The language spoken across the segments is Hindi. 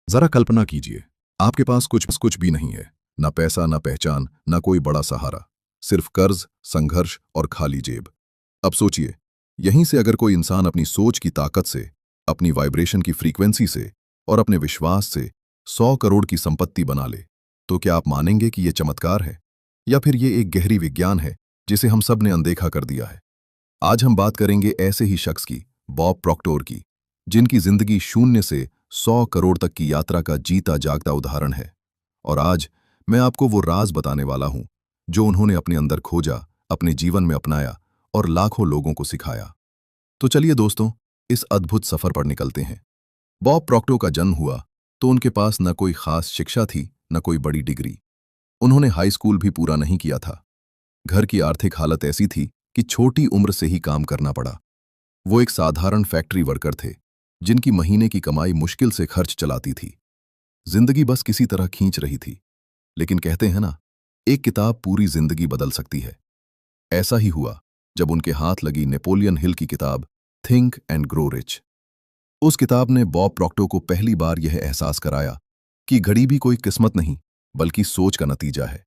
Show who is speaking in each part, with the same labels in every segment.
Speaker 1: जरा कल्पना कीजिए, आपके पास कुछ भी नहीं है। ना पैसा, ना पहचान, ना कोई बड़ा सहारा। सिर्फ कर्ज, संघर्ष और खाली जेब। अब सोचिए, यहीं से अगर कोई इंसान अपनी सोच की ताकत से, अपनी वाइब्रेशन की फ्रीक्वेंसी से और अपने विश्वास से 100 करोड़ की संपत्ति बना ले, तो क्या आप मानेंगे कि यह चमत्कार है, या फिर ये एक गहरी विज्ञान है जिसे हम सब ने अनदेखा कर दिया है? आज हम बात करेंगे ऐसे ही शख्स की, बॉब प्रॉक्टोर की, जिनकी जिंदगी शून्य से 100 करोड़ तक की यात्रा का जीता जागता उदाहरण है। और आज मैं आपको वो राज बताने वाला हूं जो उन्होंने अपने अंदर खोजा, अपने जीवन में अपनाया और लाखों लोगों को सिखाया। तो चलिए दोस्तों, इस अद्भुत सफर पर निकलते हैं। बॉब प्रॉक्टो का जन्म हुआ तो उनके पास न कोई खास शिक्षा थी, न कोई बड़ी डिग्री। उन्होंने हाई स्कूल भी पूरा नहीं किया था। घर की आर्थिक हालत ऐसी थी कि छोटी उम्र से ही काम करना पड़ा। वो एक साधारण फैक्ट्री वर्कर थे, जिनकी महीने की कमाई मुश्किल से खर्च चलाती थी। जिंदगी बस किसी तरह खींच रही थी। लेकिन कहते हैं ना, एक किताब पूरी जिंदगी बदल सकती है। ऐसा ही हुआ जब उनके हाथ लगी नेपोलियन हिल की किताब थिंक एंड ग्रो रिच। उस किताब ने बॉब प्रॉक्टो को पहली बार यह एहसास कराया कि गरीबी कोई किस्मत नहीं, बल्कि सोच का नतीजा है।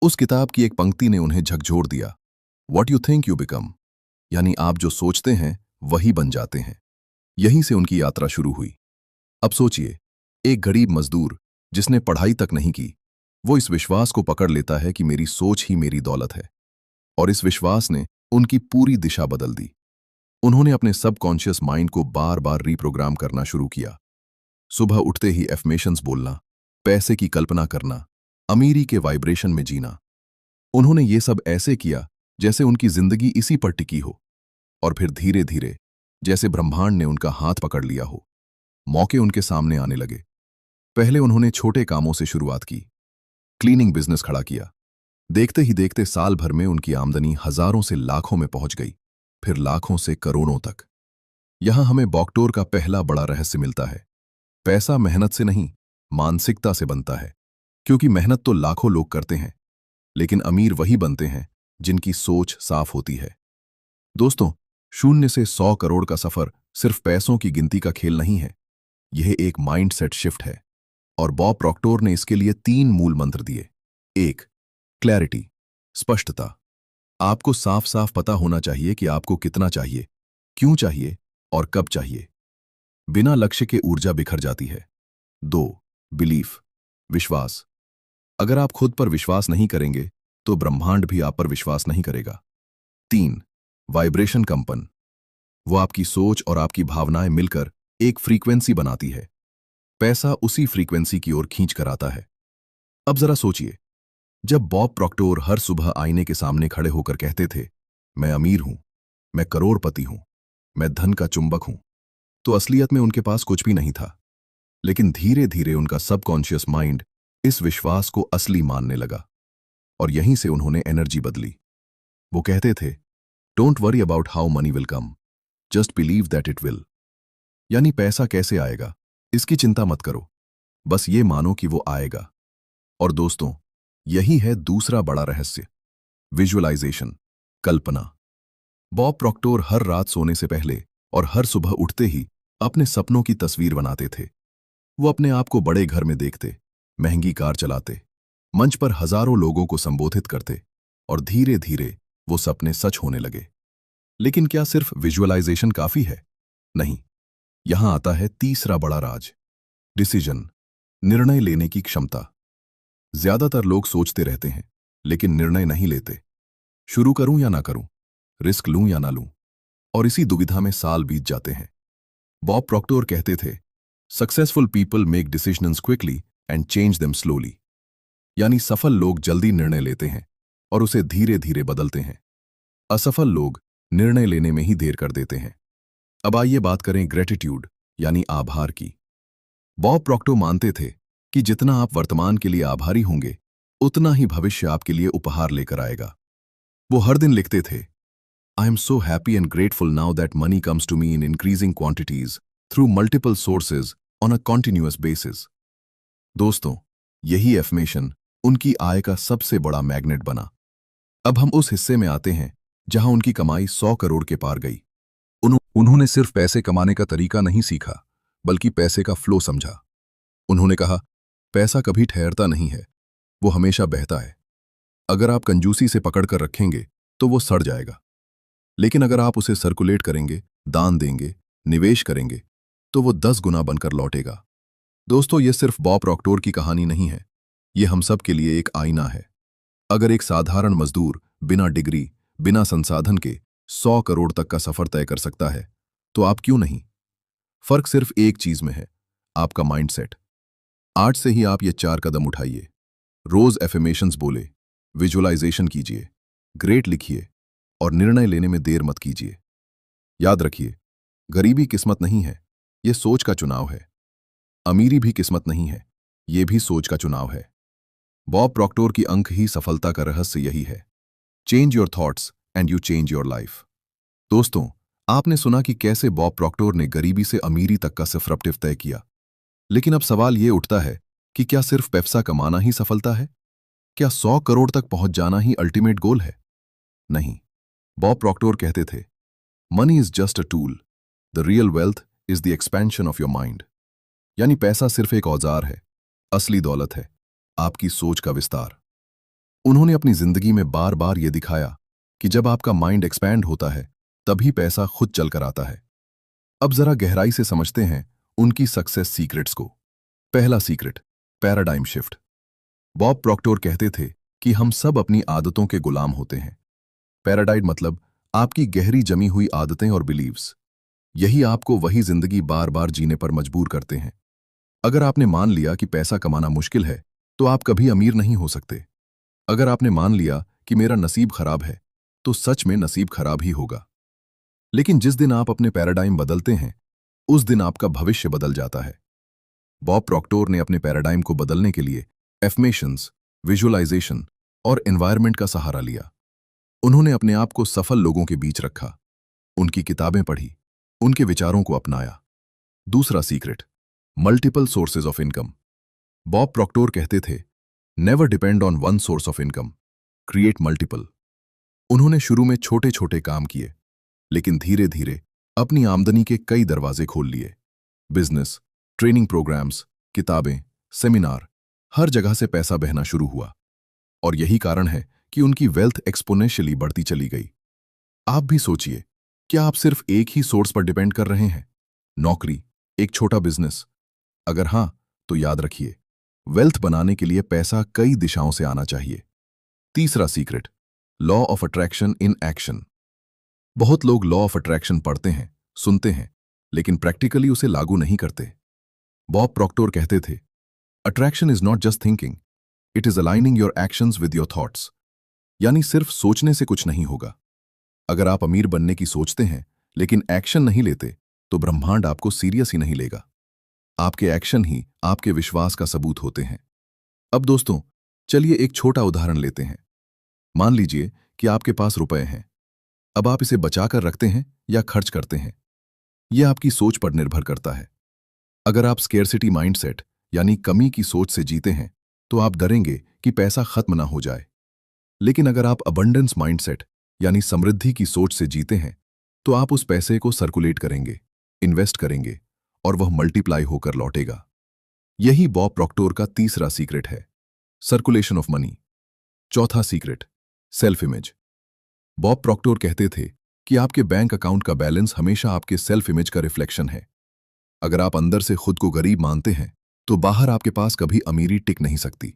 Speaker 1: उस किताब की एक पंक्ति ने उन्हें झकझोर दिया, "What you think you become", यानी आप जो सोचते हैं वही बन जाते हैं। यहीं से उनकी यात्रा शुरू हुई। अब सोचिए, एक गरीब मजदूर जिसने पढ़ाई तक नहीं की, वो इस विश्वास को पकड़ लेता है कि मेरी सोच ही मेरी दौलत है। और इस विश्वास ने उनकी पूरी दिशा बदल दी। उन्होंने अपने सबकॉन्शियस माइंड को बार बार रीप्रोग्राम करना शुरू किया। सुबह उठते ही एफर्मेशंस बोलना, पैसे की कल्पना करना, अमीरी के वाइब्रेशन में जीना। उन्होंने ये सब ऐसे किया जैसे उनकी जिंदगी इसी पर टिकी हो। और फिर धीरे धीरे, जैसे ब्रह्मांड ने उनका हाथ पकड़ लिया हो, मौके उनके सामने आने लगे। पहले उन्होंने छोटे कामों से शुरुआत की। क्लीनिंग बिजनेस खड़ा किया। देखते ही देखते साल भर में उनकी आमदनी हजारों से लाखों में पहुंच गई, फिर लाखों से करोड़ों तक। यहां हमें बॉक्टोर का पहला बड़ा रहस्य मिलता है। पैसा मेहनत से नहीं, मानसिकता से बनता है। क्योंकि मेहनत तो लाखों लोग करते हैं, लेकिन अमीर वही बनते हैं जिनकी सोच साफ होती है। दोस्तों, शून्य से 100 करोड़ का सफर सिर्फ पैसों की गिनती का खेल नहीं है। यह एक माइंडसेट शिफ्ट है। और बॉब प्रॉक्टोर ने इसके लिए 3 मूल मंत्र दिए। 1, क्लैरिटी, स्पष्टता। आपको साफ साफ पता होना चाहिए कि आपको कितना चाहिए, क्यों चाहिए और कब चाहिए। बिना लक्ष्य के ऊर्जा बिखर जाती है। 2, बिलीफ, विश्वास। अगर आप खुद पर विश्वास नहीं करेंगे तो ब्रह्मांड भी आप पर विश्वास नहीं करेगा। 3, वाइब्रेशन कंपन। वो आपकी सोच और आपकी भावनाएं मिलकर एक फ्रीक्वेंसी बनाती है। पैसा उसी फ्रीक्वेंसी की ओर खींच कर आता है। अब जरा सोचिए, जब बॉब प्रॉक्टोर हर सुबह आईने के सामने खड़े होकर कहते थे, मैं अमीर हूं, मैं करोड़पति हूं, मैं धन का चुंबक हूं, तो असलियत में उनके पास कुछ भी नहीं था। लेकिन धीरे धीरे उनका सबकॉन्शियस माइंड इस विश्वास को असली मानने लगा। और यहीं से उन्होंने एनर्जी बदली। वो कहते थे, don't worry about how many will come, just believe that it will. यानी पैसा कैसे आएगा, इसकी चिंता मत करो, बस ये मानो कि वो आएगा। और दोस्तों, यही है दूसरा बड़ा रहस्य, विजुअलाइजेशन, कल्पना। बॉब प्रॉक्टोर हर रात सोने से पहले और हर सुबह उठते ही अपने सपनों की तस्वीर बनाते थे। वो अपने आप को बड़े घर में देखते, महंगी कार चलाते, मंच पर हजारों लोगों को संबोधित करते, और धीरे धीरे वो सपने सच होने लगे। लेकिन क्या सिर्फ विजुअलाइजेशन काफी है? नहीं। यहां आता है तीसरा बड़ा राज, डिसीजन, निर्णय लेने की क्षमता। ज्यादातर लोग सोचते रहते हैं, लेकिन निर्णय नहीं लेते। शुरू करूं या ना करूं, रिस्क लूं या ना लूं, और इसी दुविधा में साल बीत जाते हैं। बॉब प्रॉक्टोर कहते थे, successful people make decisions quickly and change them slowly. यानी सफल लोग जल्दी निर्णय लेते हैं और उसे धीरे धीरे बदलते हैं। असफल लोग निर्णय लेने में ही देर कर देते हैं। अब आइए बात करें ग्रेटिट्यूड, यानी आभार की। बॉब प्रॉक्टो मानते थे कि जितना आप वर्तमान के लिए आभारी होंगे, उतना ही भविष्य आपके लिए उपहार लेकर आएगा। वो हर दिन लिखते थे, I am so happy and grateful now that money comes to me in increasing quantities through multiple sources on a continuous basis. दोस्तों, यही एफर्मेशन उनकी आय का सबसे बड़ा मैग्नेट बना। अब हम उस हिस्से में आते हैं जहां उनकी कमाई 100 करोड़ के पार गई। उन्होंने सिर्फ पैसे कमाने का तरीका नहीं सीखा, बल्कि पैसे का फ्लो समझा। उन्होंने कहा, पैसा कभी ठहरता नहीं है, वो हमेशा बहता है। अगर आप कंजूसी से पकड़ कर रखेंगे तो वो सड़ जाएगा, लेकिन अगर आप उसे सर्कुलेट करेंगे, दान देंगे, निवेश करेंगे, तो वो 10 गुना बनकर लौटेगा। दोस्तों, ये सिर्फ बॉब प्रॉक्टर की कहानी नहीं है, ये हम सब के लिए एक आईना है। अगर एक साधारण मजदूर बिना डिग्री, बिना संसाधन के 100 करोड़ तक का सफर तय कर सकता है, तो आप क्यों नहीं? फर्क सिर्फ एक चीज में है, आपका माइंडसेट। आज से ही आप ये 4 कदम उठाइए। रोज एफर्मेशंस बोले, विजुअलाइजेशन कीजिए, ग्रेट लिखिए और निर्णय लेने में देर मत कीजिए। याद रखिए, गरीबी किस्मत नहीं है, ये सोच का चुनाव है। अमीरी भी किस्मत नहीं है, ये भी सोच का चुनाव है। बॉब प्रॉक्टर की अंक ही सफलता का रहस्य यही है। Change your thoughts and you change your life. दोस्तों, आपने सुना कि कैसे बॉब प्रॉक्टर ने गरीबी से अमीरी तक का डिस्रप्टिव तय किया। लेकिन अब सवाल ये उठता है कि क्या सिर्फ पैसा कमाना ही सफलता है? क्या 100 करोड़ तक पहुंच जाना ही अल्टीमेट गोल है? नहीं। बॉब प्रॉक्टर कहते थे, money is just a tool, the real wealth is the expansion of your mind. यानी पैसा सिर्फ एक औजार है, असली दौलत है आपकी सोच का विस्तार। उन्होंने अपनी जिंदगी में बार बार यह दिखाया कि जब आपका माइंड एक्सपैंड होता है तभी पैसा खुद चलकर आता है। अब जरा गहराई से समझते हैं उनकी सक्सेस सीक्रेट्स को। पहला secret, paradigm shift. Bob Procter कहते थे कि हम सब अपनी आदतों के गुलाम होते हैं। पैराडाइम मतलब आपकी गहरी जमी हुई आदतें और बिलीव्स। यही आपको वही जिंदगी बार बार जीने पर मजबूर करते हैं। अगर आपने मान लिया कि पैसा कमाना मुश्किल है, तो आप कभी अमीर नहीं हो सकते। अगर आपने मान लिया कि मेरा नसीब खराब है, तो सच में नसीब खराब ही होगा। लेकिन जिस दिन आप अपने पैराडाइम बदलते हैं, उस दिन आपका भविष्य बदल जाता है। बॉब प्रॉक्टर ने अपने पैराडाइम को बदलने के लिए एफर्मेशंस, विजुअलाइजेशन और एनवायरनमेंट का सहारा लिया। उन्होंने अपने आप को सफल लोगों के बीच रखा, उनकी किताबें पढ़ी, उनके विचारों को अपनाया। दूसरा secret, multiple sources of income. Bob Procter कहते थे, never depend on one source of income, create multiple. उन्होंने शुरू में छोटे छोटे काम किए, लेकिन धीरे धीरे अपनी आमदनी के कई दरवाजे खोल लिए। बिजनेस, ट्रेनिंग प्रोग्राम्स, किताबें, सेमिनार, हर जगह से पैसा बहना शुरू हुआ। और यही कारण है कि उनकी वेल्थ एक्सपोनेंशियली बढ़ती चली गई। आप भी सोचिए, क्या आप सिर्फ एक ही सोर्स पर डिपेंड कर रहे हैं? नौकरी, एक छोटा बिजनेस? अगर हां, तो याद रखिए, वेल्थ बनाने के लिए पैसा कई दिशाओं से आना चाहिए। तीसरा secret, law of attraction in action. बहुत लोग लॉ ऑफ अट्रैक्शन पढ़ते हैं, सुनते हैं, लेकिन प्रैक्टिकली उसे लागू नहीं करते। बॉब प्रॉक्टर कहते थे, attraction is not just thinking, it is aligning your actions with your thoughts. यानी सिर्फ सोचने से कुछ नहीं होगा। अगर आप अमीर बनने की सोचते हैं लेकिन एक्शन नहीं लेते, तो ब्रह्मांड आपको सीरियस ही नहीं लेगा। आपके एक्शन ही आपके विश्वास का सबूत होते हैं। अब दोस्तों, चलिए एक छोटा उदाहरण लेते हैं। मान लीजिए कि आपके पास रुपए हैं। अब आप इसे बचाकर रखते हैं या खर्च करते हैं, यह आपकी सोच पर निर्भर करता है। अगर आप स्केर्सिटी माइंडसेट यानी कमी की सोच से जीते हैं, तो आप डरेंगे कि पैसा खत्म ना हो जाए। लेकिन अगर आप अबंडेंस माइंडसेट यानी समृद्धि की सोच से जीते हैं, तो आप उस पैसे को सर्कुलेट करेंगे, इन्वेस्ट करेंगे और वह मल्टीप्लाई होकर लौटेगा। यही बॉब प्रॉक्टर का तीसरा सीक्रेट है, सर्कुलेशन ऑफ मनी। चौथा secret, self image. Bob Procter कहते थे कि आपके बैंक अकाउंट का बैलेंस हमेशा आपके सेल्फ इमेज का रिफ्लेक्शन है। अगर आप अंदर से खुद को गरीब मानते हैं, तो बाहर आपके पास कभी अमीरी टिक नहीं सकती।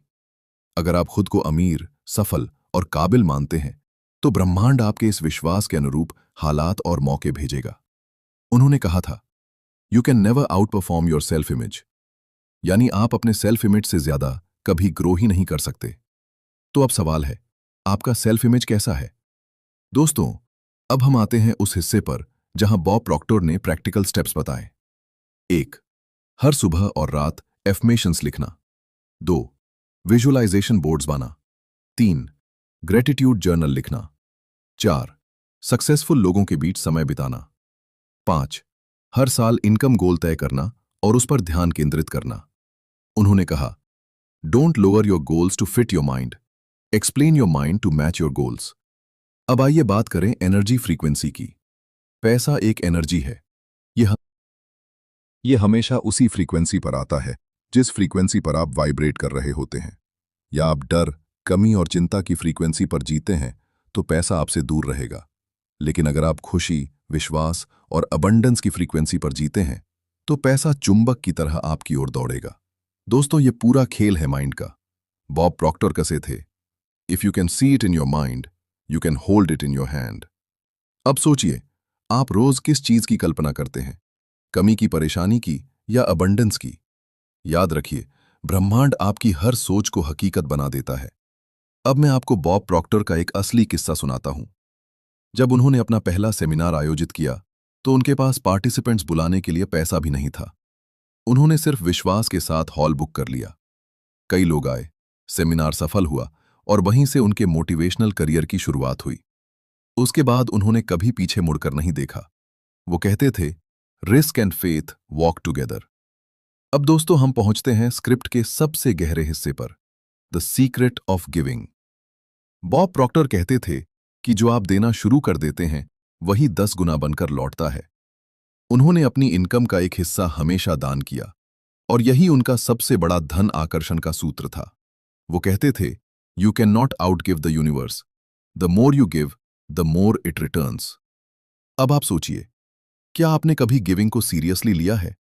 Speaker 1: अगर आप खुद को अमीर, सफल और काबिल मानते हैं, तो ब्रह्मांड आपके इस विश्वास के अनुरूप हालात और मौके भेजेगा। उन्होंने कहा था, you can never out perform your self image. यानी आप अपने सेल्फ इमेज से ज्यादा कभी ग्रो ही नहीं कर सकते। तो अब सवाल है, आपका सेल्फ इमेज कैसा है? दोस्तों, अब हम आते हैं उस हिस्से पर जहां बॉब प्रॉक्टर ने प्रैक्टिकल स्टेप्स बताए। 1. हर सुबह और रात एफर्मेशंस लिखना। 2. विजुअलाइजेशन बोर्ड्स बना। 3. ग्रेटिट्यूड जर्नल लिखना। 4. सक्सेसफुल लोगों के बीच समय बिताना। 5. हर साल इनकम गोल तय करना और उस पर ध्यान केंद्रित करना। उन्होंने कहा, don't lower your goals to fit your mind, explain your mind to match your goals. अब आइए बात करें एनर्जी फ्रीक्वेंसी की। पैसा एक एनर्जी है, यह हमेशा उसी फ्रीक्वेंसी पर आता है जिस फ्रीक्वेंसी पर आप वाइब्रेट कर रहे होते हैं, या आप डर, कमी और चिंता की फ्रीक्वेंसी पर जीते हैं, तो पैसा आपसे दूर रहेगा। लेकिन अगर आप खुशी, विश्वास और अबंडेंस की फ्रीक्वेंसी पर जीते हैं, तो पैसा चुंबक की तरह आपकी ओर दौड़ेगा। दोस्तों, ये पूरा खेल है माइंड का। बॉब प्रॉक्टर कसे थे, if you can see it in your mind, you can hold it in your hand. अब सोचिए, आप रोज किस चीज की कल्पना करते हैं? कमी की, परेशानी की, या अबंडेंस की? याद रखिए, ब्रह्मांड आपकी हर सोच को हकीकत बना देता है। अब मैं आपको बॉब प्रॉक्टर का एक असली किस्सा सुनाता हूं। जब उन्होंने अपना पहला सेमिनार आयोजित किया, तो उनके पास पार्टिसिपेंट्स बुलाने के लिए पैसा भी नहीं था। उन्होंने सिर्फ विश्वास के साथ हॉल बुक कर लिया। कई लोग आए, सेमिनार सफल हुआ और वहीं से उनके मोटिवेशनल करियर की शुरुआत हुई। उसके बाद उन्होंने कभी पीछे मुड़कर नहीं देखा। वो कहते थे, risk and faith walk together. अब दोस्तों, हम पहुंचते हैं स्क्रिप्ट के सबसे गहरे हिस्से पर, the secret of giving. Bob Procter कहते थे कि जो आप देना शुरू कर देते हैं, वही 10 गुना बनकर लौटता है। उन्होंने अपनी इनकम का एक हिस्सा हमेशा दान किया, और यही उनका सबसे बड़ा धन आकर्षण का सूत्र था। वो कहते थे, you can not out give the universe, the more you give the more it returns. अब आप सोचिए, क्या आपने कभी गिविंग को सीरियसली लिया है,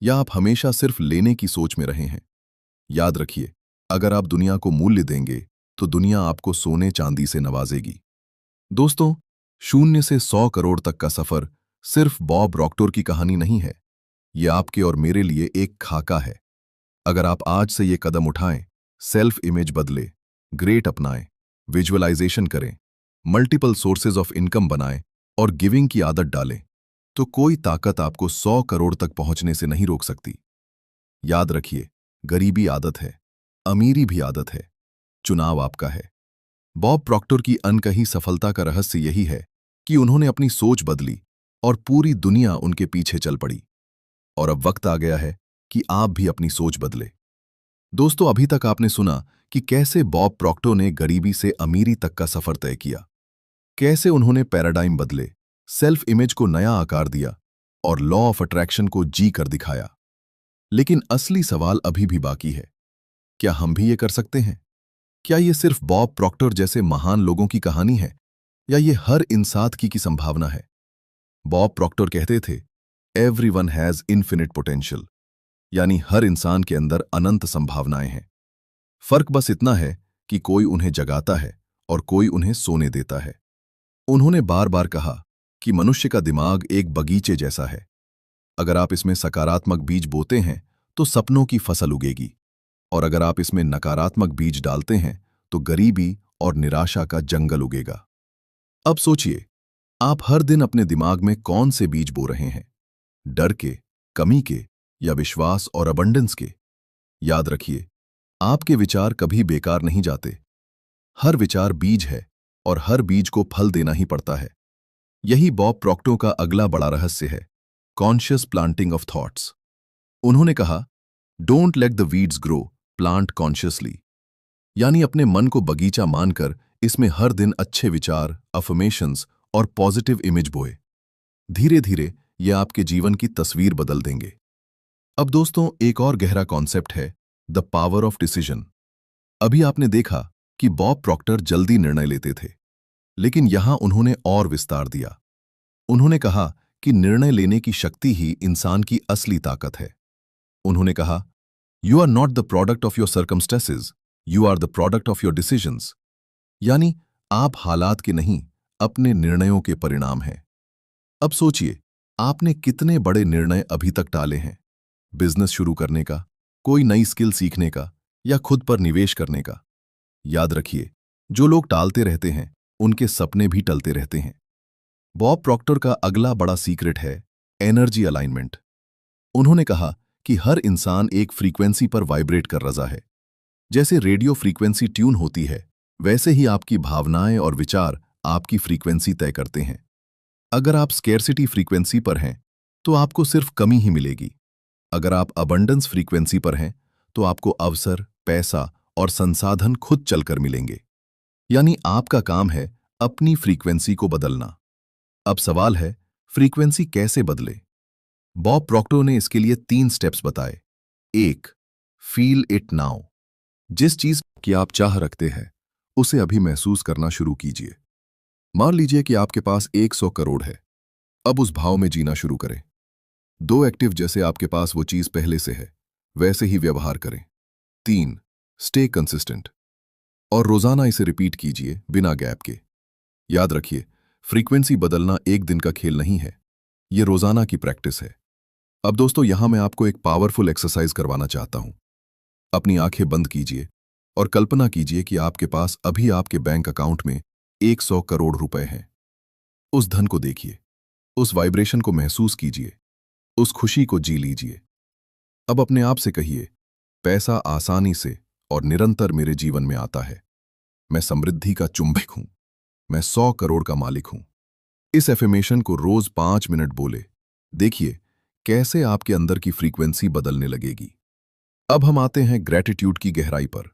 Speaker 1: या आप हमेशा सिर्फ लेने की सोच में रहे हैं? याद रखिए, अगर आप दुनिया को मूल्य देंगे, तो दुनिया आपको सोने चांदी से नवाजेगी। दोस्तों, 0 से 100 करोड़ तक का सफर सिर्फ बॉब प्रॉक्टर की कहानी नहीं है। ये आपके और मेरे लिए एक खाका है। अगर आप आज से ये कदम उठाएं, सेल्फ इमेज बदले, ग्रेट अपनाएं, विजुअलाइजेशन करें, मल्टीपल सोर्सेज ऑफ इनकम बनाएं और गिविंग की आदत डालें, तो कोई ताकत आपको 100 करोड़ तक पहुंचने से नहीं रोक सकती। याद रखिए, गरीबी आदत है, अमीरी भी आदत है, चुनाव आपका है। बॉब प्रॉक्टर की अनकही सफलता का रहस्य यही है कि उन्होंने अपनी सोच बदली और पूरी दुनिया उनके पीछे चल पड़ी। और अब वक्त आ गया है कि आप भी अपनी सोच बदले। दोस्तों, अभी तक आपने सुना कि कैसे बॉब प्रॉक्टर ने गरीबी से अमीरी तक का सफर तय किया, कैसे उन्होंने पैराडाइम बदले, सेल्फ इमेज को नया आकार दिया और लॉ ऑफ अट्रैक्शन को जी कर दिखाया। लेकिन असली सवाल अभी भी बाकी है, क्या हम भी ये कर सकते हैं? क्या ये सिर्फ बॉब प्रॉक्टर जैसे महान लोगों की कहानी है, या ये हर इंसान की संभावना है? बॉब प्रॉक्टर कहते थे, एवरीवन हैज इन्फिनिट पोटेंशियल, यानी हर इंसान के अंदर अनंत संभावनाएं हैं। फर्क बस इतना है कि कोई उन्हें जगाता है और कोई उन्हें सोने देता है। उन्होंने बार बार कहा कि मनुष्य का दिमाग एक बगीचे जैसा है। अगर आप इसमें सकारात्मक बीज बोते हैं, तो सपनों की फसल उगेगी, और अगर आप इसमें नकारात्मक बीज डालते हैं, तो गरीबी और निराशा का जंगल उगेगा। अब सोचिए, आप हर दिन अपने दिमाग में कौन से बीज बो रहे हैं? डर के, कमी के, या विश्वास और अबंडेंस के? याद रखिए, आपके विचार कभी बेकार नहीं जाते। हर विचार बीज है, और हर बीज को फल देना ही पड़ता है। यही बॉब प्रॉक्टर का अगला बड़ा रहस्य है, कॉन्शियस प्लांटिंग ऑफ थॉट्स। उन्होंने कहा, don't let the weeds grow, plant consciously. यानी अपने मन को बगीचा मानकर इसमें हर दिन अच्छे विचार, अफर्मेशंस और पॉजिटिव इमेज बोए। धीरे धीरे ये आपके जीवन की तस्वीर बदल देंगे। अब दोस्तों, एक और गहरा कॉन्सेप्ट है, द पावर ऑफ डिसीजन। अभी आपने देखा कि बॉब प्रॉक्टर जल्दी निर्णय लेते थे, लेकिन यहां उन्होंने और विस्तार दिया। उन्होंने कहा कि निर्णय लेने की शक्ति ही इंसान की असली ताकत है। उन्होंने कहा, you are not the product of your circumstances, you are the product of your decisions. यानी आप हालात के नहीं, अपने निर्णयों के परिणाम हैं। अब सोचिए, आपने कितने बड़े निर्णय अभी तक टाले हैं? बिजनेस शुरू करने का, कोई नई स्किल सीखने का, या खुद पर निवेश करने का। याद रखिए, जो लोग टालते रहते हैं, उनके सपने भी टलते रहते हैं। बॉब प्रॉक्टर का अगला बड़ा सीक्रेट है, एनर्जी अलाइनमेंट। उन्होंने कहा कि हर इंसान एक फ्रीक्वेंसी पर वाइब्रेट कर रहा है। जैसे रेडियो फ्रीक्वेंसी ट्यून होती है, वैसे ही आपकी भावनाएं और विचार आपकी फ्रीक्वेंसी तय करते हैं। अगर आप स्केर्सिटी फ्रीक्वेंसी पर हैं, तो आपको सिर्फ कमी ही मिलेगी। अगर आप अबंडेंस फ्रीक्वेंसी पर हैं, तो आपको अवसर, पैसा और संसाधन खुद चलकर मिलेंगे। यानी आपका काम है अपनी फ्रीक्वेंसी को बदलना। अब सवाल है, फ्रीक्वेंसी कैसे बदले? बॉब प्रॉक्टर ने इसके लिए 3 स्टेप्स बताए। 1, फील इट नाउ। जिस चीज की आप चाह रखते हैं उसे अभी महसूस करना शुरू कीजिए। मान लीजिए कि आपके पास 100 करोड़ है। अब उस भाव में जीना शुरू करें। दो एक्टिव, जैसे आपके पास वो चीज पहले से है वैसे ही व्यवहार करें। 3, स्टे कंसिस्टेंट, और रोजाना इसे रिपीट कीजिए बिना गैप के। याद रखिए, फ्रीक्वेंसी बदलना एक दिन का खेल नहीं है, ये रोजाना की प्रैक्टिस है। अब दोस्तों, यहां मैं आपको एक पावरफुल एक्सरसाइज करवाना चाहता हूं। अपनी आंखें बंद कीजिए और कल्पना कीजिए कि आपके पास अभी आपके बैंक अकाउंट में 100 करोड़ रुपए हैं। उस धन को देखिए, उस वाइब्रेशन को महसूस कीजिए, उस खुशी को जी लीजिए। अब अपने आप से कहिए, पैसा आसानी से और निरंतर मेरे जीवन में आता है। मैं समृद्धि का चुंबक हूं। मैं 100 करोड़ का मालिक हूं। इस एफर्मेशन को रोज 5 मिनट बोले। देखिए कैसे आपके अंदर की फ्रीक्वेंसी बदलने लगेगी। अब हम आते हैं ग्रैटिट्यूड की गहराई पर।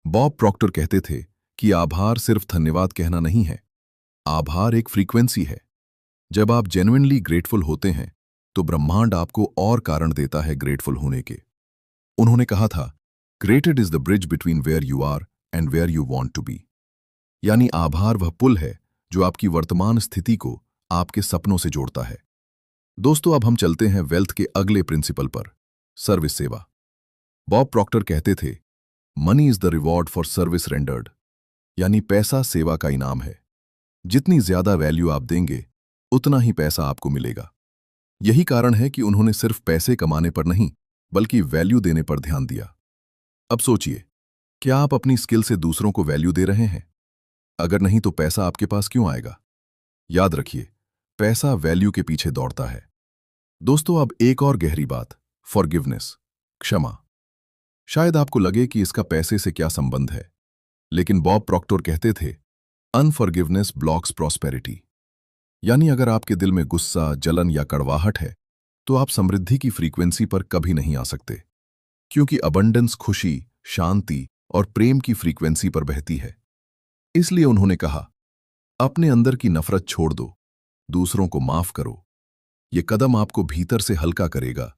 Speaker 1: बॉब प्रॉक्टर कहते थे कि आभार सिर्फ धन्यवाद कहना नहीं है, आभार एक फ्रीक्वेंसी है। जब आप जेन्युइनली ग्रेटफुल होते हैं तो ब्रह्मांड आपको और कारण देता है ग्रेटफुल होने के। उन्होंने कहा था, gratitude is the bridge between where you are and where you want to be. यानी आभार वह पुल है जो आपकी वर्तमान स्थिति को आपके सपनों से जोड़ता है। दोस्तों, अब हम चलते हैं वेल्थ के अगले प्रिंसिपल पर, सर्विस सेवा। बॉब प्रॉक्टर कहते थे, money is the reward for service rendered. यानी पैसा सेवा का इनाम है। जितनी ज्यादा वैल्यू आप देंगे उतना ही पैसा आपको मिलेगा। यही कारण है कि उन्होंने सिर्फ पैसे कमाने पर नहीं बल्कि वैल्यू देने पर ध्यान दिया। अब सोचिए, क्या आप अपनी स्किल से दूसरों को वैल्यू दे रहे हैं? अगर नहीं तो पैसा आपके पास क्यों आएगा? याद रखिए, पैसा वैल्यू के पीछे दौड़ता है। दोस्तों, अब एक और गहरी बात, फॉरगिवनेस, क्षमा। शायद आपको लगे कि इसका पैसे से क्या संबंध है, लेकिन बॉब प्रॉक्टर कहते थे, अनफॉरगिवनेस ब्लॉक्स प्रॉस्पेरिटी। यानी अगर आपके दिल में गुस्सा, जलन या कड़वाहट है तो आप समृद्धि की फ्रीक्वेंसी पर कभी नहीं आ सकते, क्योंकि अबंडेंस खुशी, शांति और प्रेम की फ्रीक्वेंसी पर बहती है। इसलिए उन्होंने कहा, अपने अंदर की नफरत छोड़ दो, दूसरों को माफ करो। ये कदम आपको भीतर से हल्का करेगा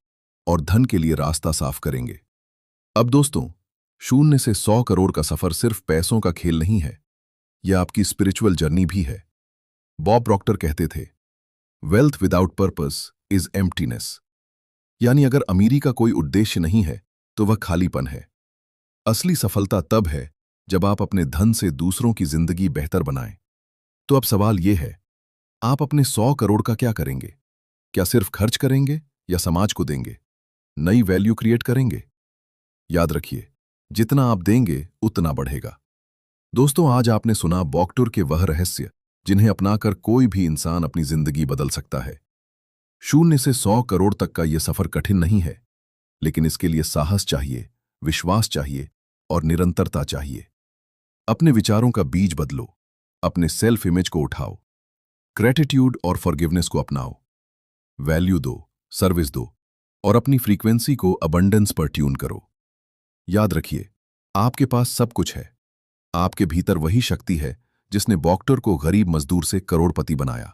Speaker 1: और धन के लिए रास्ता साफ करेंगे। अब दोस्तों, 0 से 100 करोड़ का सफर सिर्फ पैसों का खेल नहीं है, यह आपकी स्पिरिचुअल जर्नी भी है। बॉब प्रॉक्टर कहते थे, wealth without purpose is emptiness. यानी अगर अमीरी का कोई उद्देश्य नहीं है तो वह खालीपन है। असली सफलता तब है जब आप अपने धन से दूसरों की जिंदगी बेहतर बनाएं। तो अब सवाल यह है, आप अपने 100 करोड़ का क्या करेंगे? क्या सिर्फ खर्च करेंगे या समाज को देंगे? नई वैल्यू क्रिएट करेंगे? याद रखिए, जितना आप देंगे उतना बढ़ेगा। दोस्तों, आज आपने सुना बॉक्टर के वह रहस्य जिन्हें अपनाकर कोई भी इंसान अपनी जिंदगी बदल सकता है। 0 से 100 करोड़ तक का यह सफर कठिन नहीं है, लेकिन इसके लिए साहस चाहिए, विश्वास चाहिए और निरंतरता चाहिए। अपने विचारों का बीज बदलो, अपने सेल्फ इमेज को उठाओ, ग्रैटिट्यूड और फॉरगिवनेस को अपनाओ, वैल्यू दो, सर्विस दो और अपनी फ्रीक्वेंसी को अबंडेंस पर ट्यून करो। याद रखिए, आपके पास सब कुछ है। आपके भीतर वही शक्ति है जिसने बॉक्टर को गरीब मजदूर से करोड़पति बनाया।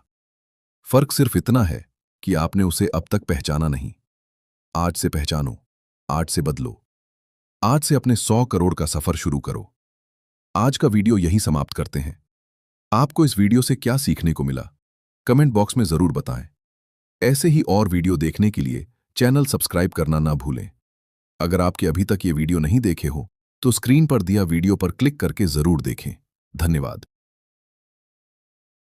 Speaker 1: फर्क सिर्फ इतना है कि आपने उसे अब तक पहचाना नहीं। आज से पहचानो, आज से बदलो, आज से अपने 100 करोड़ का सफर शुरू करो। आज का वीडियो यही समाप्त करते हैं। आपको इस वीडियो से क्या सीखने को मिला, कमेंट बॉक्स में जरूर बताएं। ऐसे ही और वीडियो देखने के लिए चैनल सब्सक्राइब करना ना भूलें। अगर आपके अभी तक ये वीडियो नहीं देखे हो तो स्क्रीन पर दिया वीडियो पर क्लिक करके जरूर देखें। धन्यवाद।